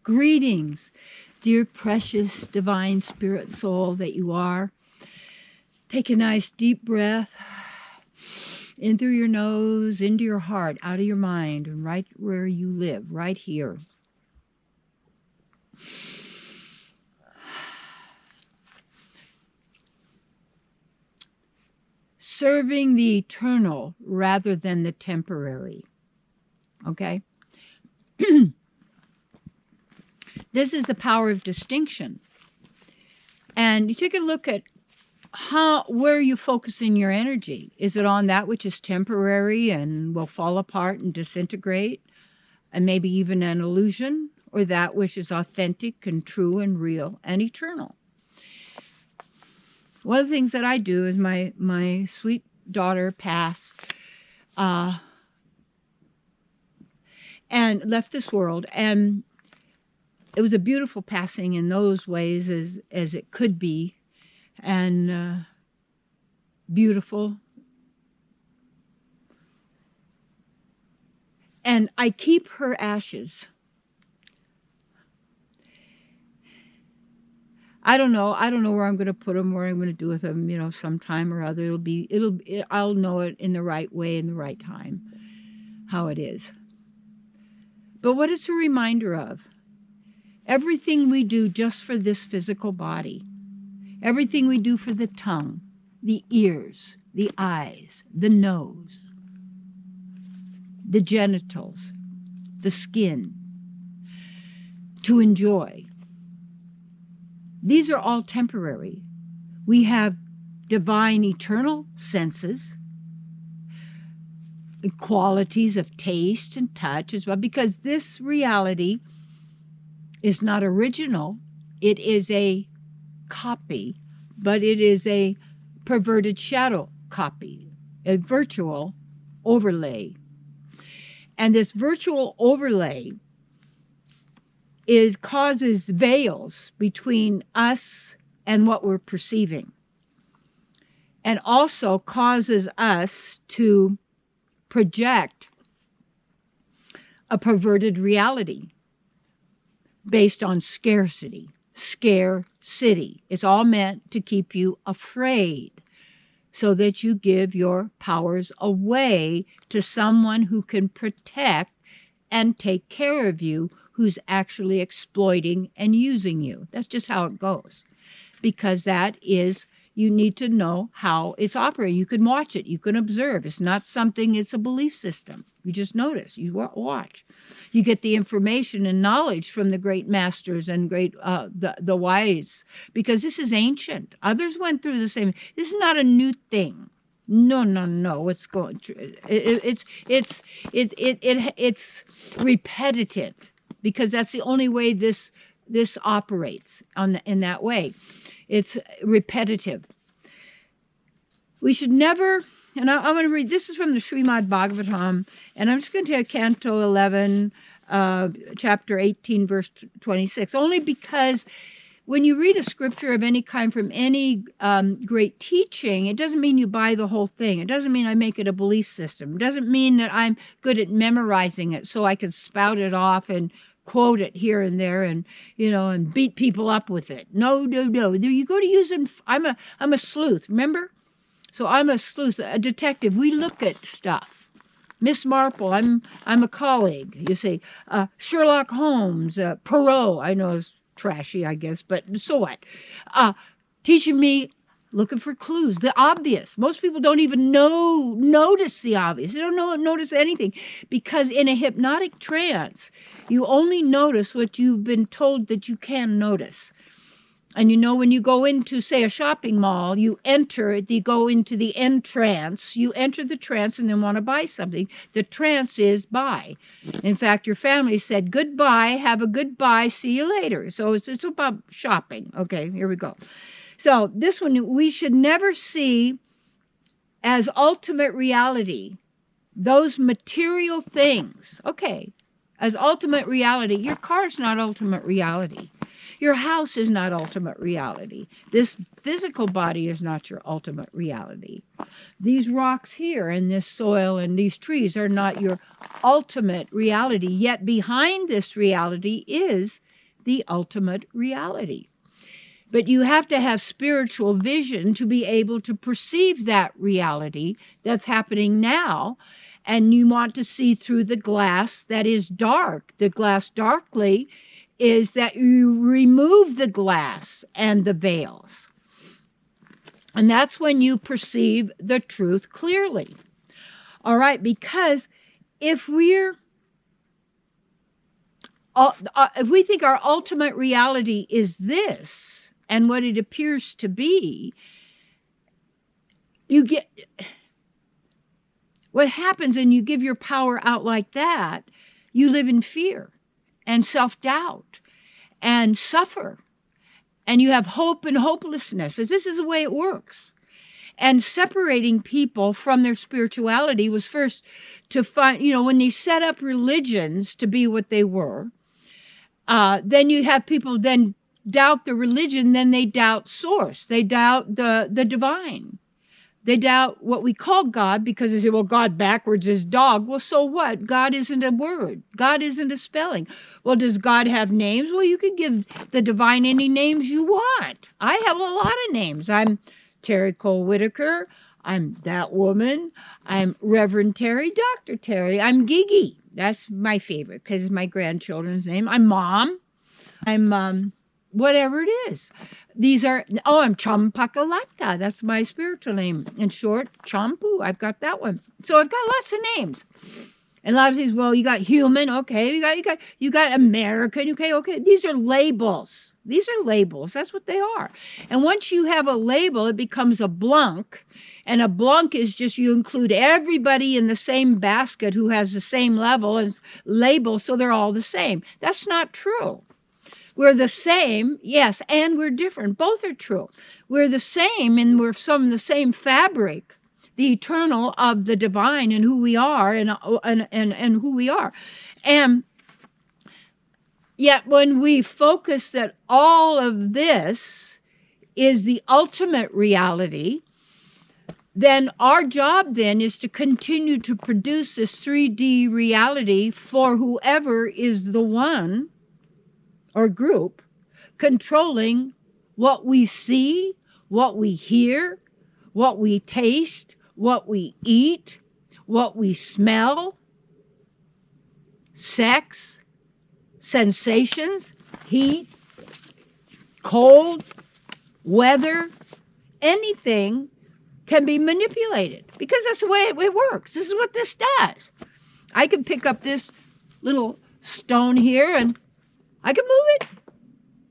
Greetings, dear precious divine spirit soul that you are. Take a nice deep breath in through your nose, into your heart, out of your mind, and right where you live, right here. Serving the eternal rather than the temporary. Okay? This is the power of distinction. And you take a look at where you focusing your energy. Is it on that which is temporary and will fall apart and disintegrate, and maybe even an illusion, or that which is authentic and true and real and eternal? One of the things that I do is my sweet daughter passed and left this world, and it was a beautiful passing in those ways as it could be, and beautiful. And I keep her ashes. I don't know where I'm going to put them, where I'm going to do with them, you know, sometime or other. I'll know it in the right way, in the right time, how it is. But what it's a reminder of, everything we do just for this physical body, everything we do for the tongue, the ears, the eyes, the nose, the genitals, the skin, to enjoy. These are all temporary. We have divine eternal senses, qualities of taste and touch as well, because this reality is not original. It is a copy, but it is a perverted shadow copy, a virtual overlay. And this virtual overlay causes veils between us and what we're perceiving, and also causes us to project a perverted reality based on scarcity. Scarcity. It's all meant to keep you afraid so that you give your powers away to someone who can protect and take care of you, who's actually exploiting and using you. That's just how it goes. Because that is, you need to know how it's operating. You can watch it. You can observe. It's not something, it's a belief system. You just notice. You watch. You get the information and knowledge from the great masters and the wise, because this is ancient. Others went through the same. This is not a new thing. No. It's going. It's repetitive, because that's the only way this operates in that way. It's repetitive. We should never, and I'm going to read, this is from the Srimad Bhagavatam, and I'm just going to take Canto 11, chapter 18, verse 26, only because when you read a scripture of any kind from any great teaching, it doesn't mean you buy the whole thing. It doesn't mean I make it a belief system. It doesn't mean that I'm good at memorizing it so I can spout it off and quote it here and there and, you know, and beat people up with it. No. You go to use it. I'm a sleuth, remember? So I'm a sleuth, a detective. We look at stuff. Miss Marple, I'm a colleague, you see. Sherlock Holmes, Poirot, I know is trashy, I guess, but so what? Teaching me, looking for clues, the obvious. Most people don't even notice the obvious. They don't notice anything, because in a hypnotic trance, you only notice what you've been told that you can notice. And you know, when you go into, say, a shopping mall, you go into the entrance, you enter the trance and then want to buy something. The trance is buy. In fact, your family said, goodbye, have a good buy, see you later. So it's about shopping. Okay, here we go. So this one, we should never see as ultimate reality those material things. Okay, as ultimate reality. Your car's not ultimate reality. Your house is not ultimate reality. This physical body is not your ultimate reality. These rocks here and this soil and these trees are not your ultimate reality. Yet behind this reality is the ultimate reality. But you have to have spiritual vision to be able to perceive that reality that's happening now. And you want to see through the glass that is dark. The glass darkly is that you remove the glass and the veils. And that's when you perceive the truth clearly. All right, because if we think our ultimate reality is this and what it appears to be, what happens and you give your power out like that, you live in fear and self-doubt and suffer. And you have hope and hopelessness. This is the way it works. And separating people from their spirituality was first to find, when they set up religions to be what they were, then you have people then doubt the religion, then they doubt source. They doubt the divine. They doubt what we call God because they say, well, God backwards is dog. Well, so what? God isn't a word. God isn't a spelling. Well, does God have names? Well, you can give the divine any names you want. I have a lot of names. I'm Terry Cole-Whittaker. I'm that woman. I'm Reverend Terry, Dr. Terry. I'm Gigi. That's my favorite because it's my grandchildren's name. I'm Mom. I'm whatever it is. I'm Champakalata. That's my spiritual name. In short, Champu. I've got that one. So I've got lots of names. And a lot of things, well, you got human, okay. You got American, okay. These are labels. These are labels. That's what they are. And once you have a label, it becomes a blunk. And a blunk is just you include everybody in the same basket who has the same level and label, so they're all the same. That's not true. We're the same, yes, and we're different. Both are true. We're the same, and we're from the same fabric, the eternal of the divine and who we are and who we are. And yet when we focus that all of this is the ultimate reality, then our job then is to continue to produce this 3D reality for whoever is the one or group controlling what we see, what we hear, what we taste, what we eat, what we smell, sex, sensations, heat, cold, weather, anything can be manipulated because that's the way it works. This is what this does. I can pick up this little stone here and I can move it.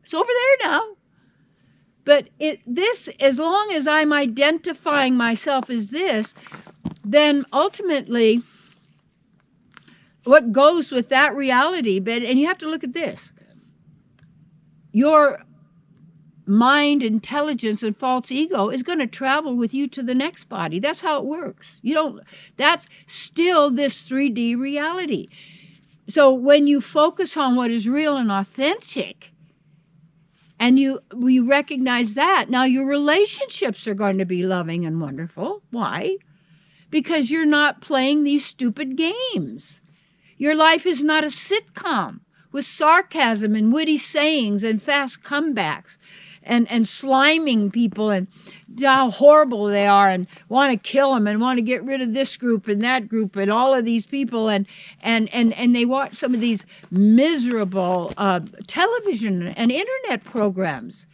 It's over there now. But this, as long as I'm identifying myself as this, then ultimately what goes with that reality, and you have to look at this. Your mind, intelligence, and false ego is going to travel with you to the next body. That's how it works. That's still this 3D reality. So when you focus on what is real and authentic, and you recognize that, now your relationships are going to be loving and wonderful. Why? Because you're not playing these stupid games. Your life is not a sitcom with sarcasm and witty sayings and fast comebacks and sliming people and how horrible they are and want to kill them and want to get rid of this group and that group and all of these people and they watch some of these miserable television and internet programs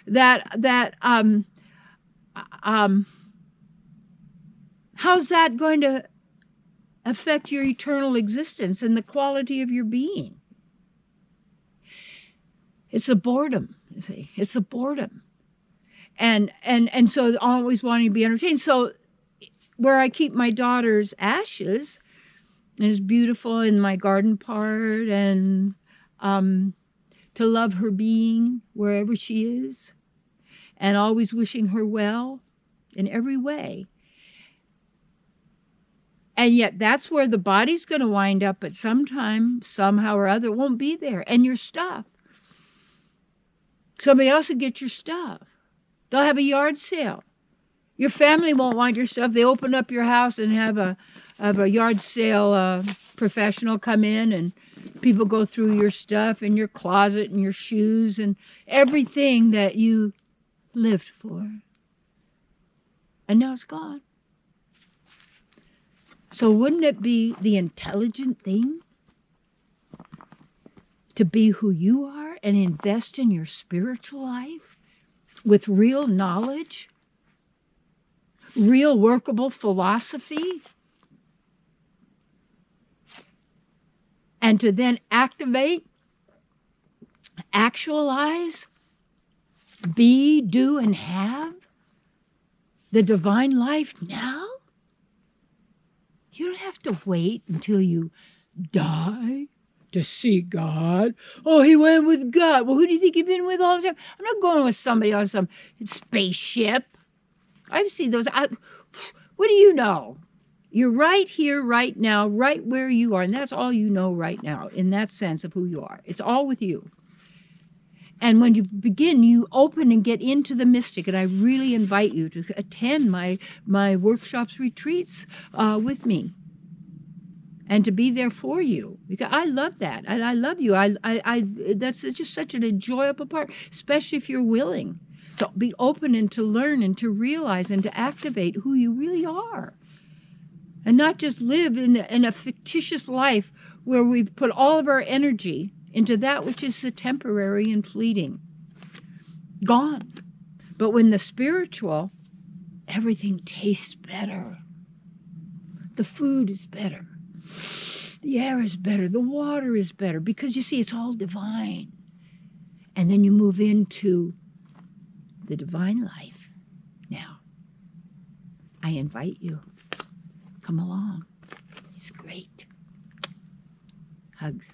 that how's that going to affect your eternal existence and the quality of your being? It's the boredom, you see. It's the boredom. And so always wanting to be entertained. So where I keep my daughter's ashes is beautiful in my garden part and to love her being wherever she is and always wishing her well in every way. And yet that's where the body's going to wind up at some time, somehow or other, won't be there. And your stuff. Somebody else will get your stuff. They'll have a yard sale. Your family won't want your stuff. They open up your house and have a yard sale professional come in and People go through your stuff in your closet and your shoes and everything that you lived for. And now it's gone. So wouldn't it be the intelligent thing to be who you are and invest in your spiritual life with real knowledge, real workable philosophy, and to then activate, actualize, be, do, and have the divine life now? You don't have to wait until you die to see God. Oh, he went with God. Well, who do you think you've been with all the time? I'm not going with somebody on some spaceship. I've seen those. What do you know? You're right here, right now, right where you are. And that's all you know right now in that sense of who you are. It's all with you. And when you begin, you open and get into the mystic. And I really invite you to attend my workshops, retreats with me. And to be there for you, because I love that, and I love you. That's just such an enjoyable part, especially if you're willing to be open and to learn and to realize and to activate who you really are, and not just live in a fictitious life where we put all of our energy into that which is temporary and fleeting, gone. But when the spiritual, everything tastes better. The food is better. The air is better. The water is better. Because you see, it's all divine. And then you move into the divine life. Now, I invite you. Come along. It's great. Hugs.